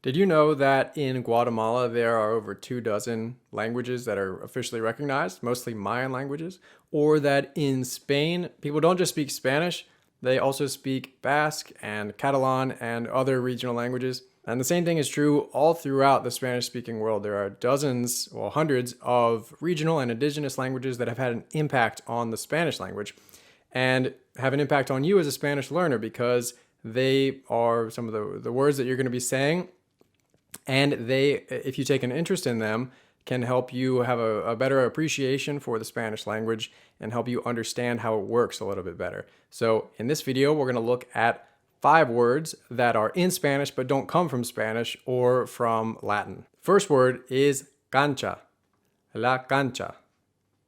Did you know that in Guatemala there are over 24 languages that are officially recognized, mostly Mayan languages? Or that in Spain, people don't just speak Spanish, they also speak Basque and Catalan and other regional languages? And the same thing is true all throughout the Spanish-speaking world. There are dozens, well, hundreds of regional and indigenous languages that have had an impact on the Spanish language and have an impact on you as a Spanish learner because they are some of the words that you're going to be saying. And they, if you take an interest in them, can help you have a better appreciation for the Spanish language and help you understand how it works a little bit better. So in this video, we're going to look at 5 words that are in Spanish but don't come from Spanish or from Latin. First word is cancha, la cancha.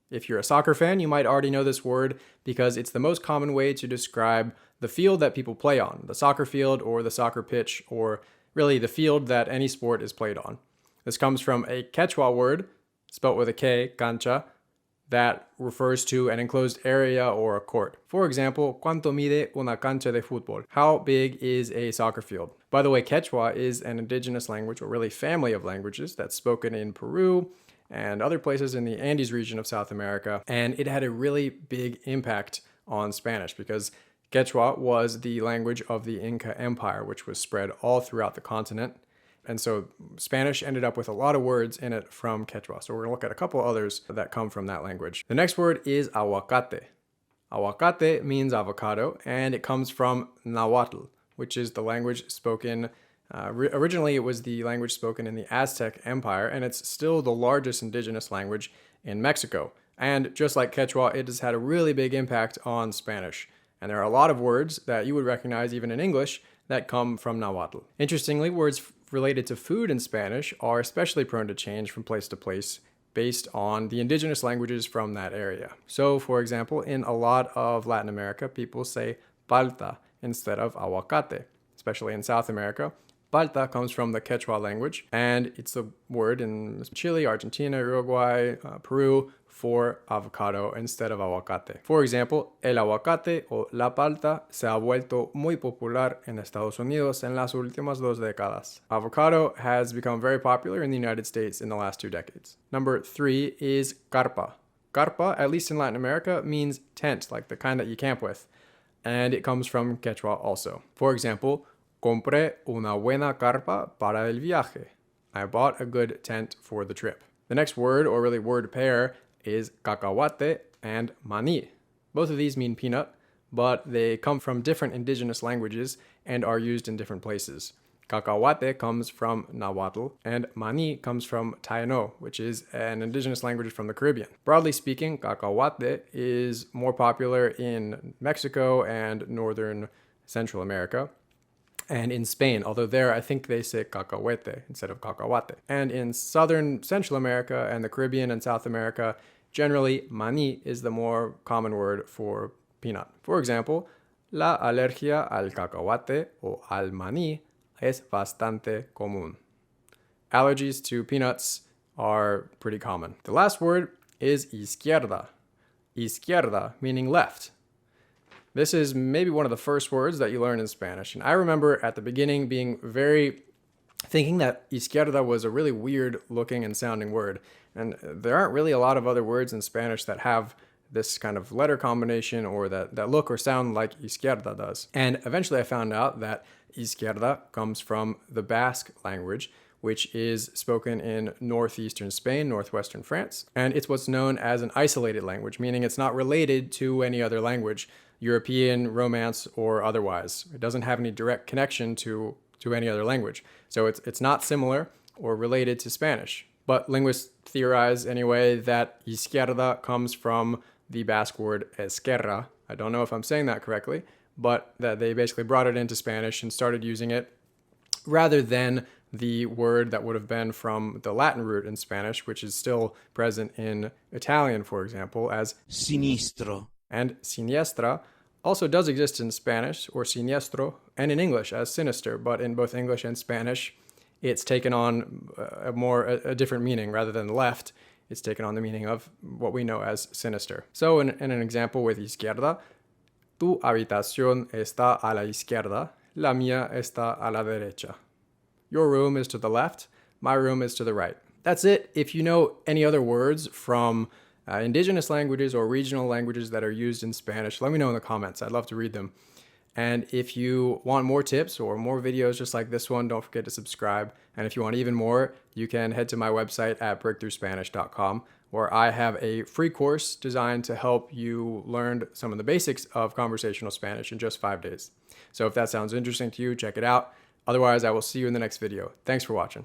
If you're a soccer fan, you might already know this word because it's the most common way to describe the field that people play on, the soccer field or the soccer pitch, or really the field that any sport is played on. This comes from a Quechua word, spelt with a K, cancha, that refers to an enclosed area or a court. For example, ¿cuánto mide una cancha de fútbol? How big is a soccer field? By the way, Quechua is an indigenous language, or really family of languages, that's spoken in Peru and other places in the Andes region of South America. And it had a really big impact on Spanish because Quechua was the language of the Inca Empire, which was spread all throughout the continent. And so Spanish ended up with a lot of words in it from Quechua. So we're going to look at a couple others that come from that language. The next word is aguacate. Aguacate means avocado, and it comes from Nahuatl, which is the language spoken. Originally, it was the language spoken in the Aztec Empire, and it's still the largest indigenous language in Mexico. And just like Quechua, it has had a really big impact on Spanish. And there are a lot of words that you would recognize even in English that come from Nahuatl. Interestingly, words related to food in Spanish are especially prone to change from place to place based on the indigenous languages from that area. So, for example, in a lot of Latin America, people say palta instead of aguacate, especially in South America. Palta comes from the Quechua language, and it's a word in Chile, Argentina, Uruguay, Peru for avocado instead of aguacate. For example, el aguacate o la palta se ha vuelto muy popular en Estados Unidos en las últimas 2 décadas. Avocado has become very popular in the United States in the last 2 decades. Number 3 is carpa. Carpa, at least in Latin America, means tent, like the kind that you camp with. And it comes from Quechua also. For example, compré una buena carpa para el viaje. I bought a good tent for the trip. The next word, or really word pair, is cacahuate and maní. Both of these mean peanut, but they come from different indigenous languages and are used in different places. Cacahuate comes from Nahuatl, and maní comes from Taino, which is an indigenous language from the Caribbean. Broadly speaking, cacahuate is more popular in Mexico and northern Central America, and in Spain, although there I think they say cacahuete instead of cacahuate. And in southern Central America and the Caribbean and South America, generally maní is the more common word for peanut. For example, la alergia al cacahuate o al maní es bastante común. Allergies to peanuts are pretty common. The last word is izquierda. Izquierda meaning left. This is maybe one of the first words that you learn in Spanish. And I remember at the beginning thinking that izquierda was a really weird looking and sounding word. And there aren't really a lot of other words in Spanish that have this kind of letter combination or that look or sound like izquierda does. And eventually I found out that izquierda comes from the Basque language, which is spoken in northeastern Spain, northwestern France. And it's what's known as an isolated language, meaning it's not related to any other language, European, Romance, or otherwise. It doesn't have any direct connection to any other language. So it's not similar or related to Spanish. But linguists theorize anyway that izquierda comes from the Basque word izquierda. I don't know if I'm saying that correctly, but that they basically brought it into Spanish and started using it rather than the word that would have been from the Latin root in Spanish, which is still present in Italian, for example, as sinistro. And siniestra also does exist in Spanish, or siniestro, and in English as sinister, but in both English and Spanish, it's taken on a different meaning. Rather than left, it's taken on the meaning of what we know as sinister. So in an example with izquierda, tu habitación está a la izquierda, la mía está a la derecha. Your room is to the left, my room is to the right. That's it. If you know any other words from indigenous languages or regional languages that are used in Spanish, let me know in the comments. I'd love to read them. And if you want more tips or more videos just like this one, don't forget to subscribe. And if you want even more, you can head to my website at breakthroughspanish.com, where I have a free course designed to help you learn some of the basics of conversational Spanish in just 5 days. So if that sounds interesting to you, check it out. Otherwise, I will see you in the next video. Thanks for watching.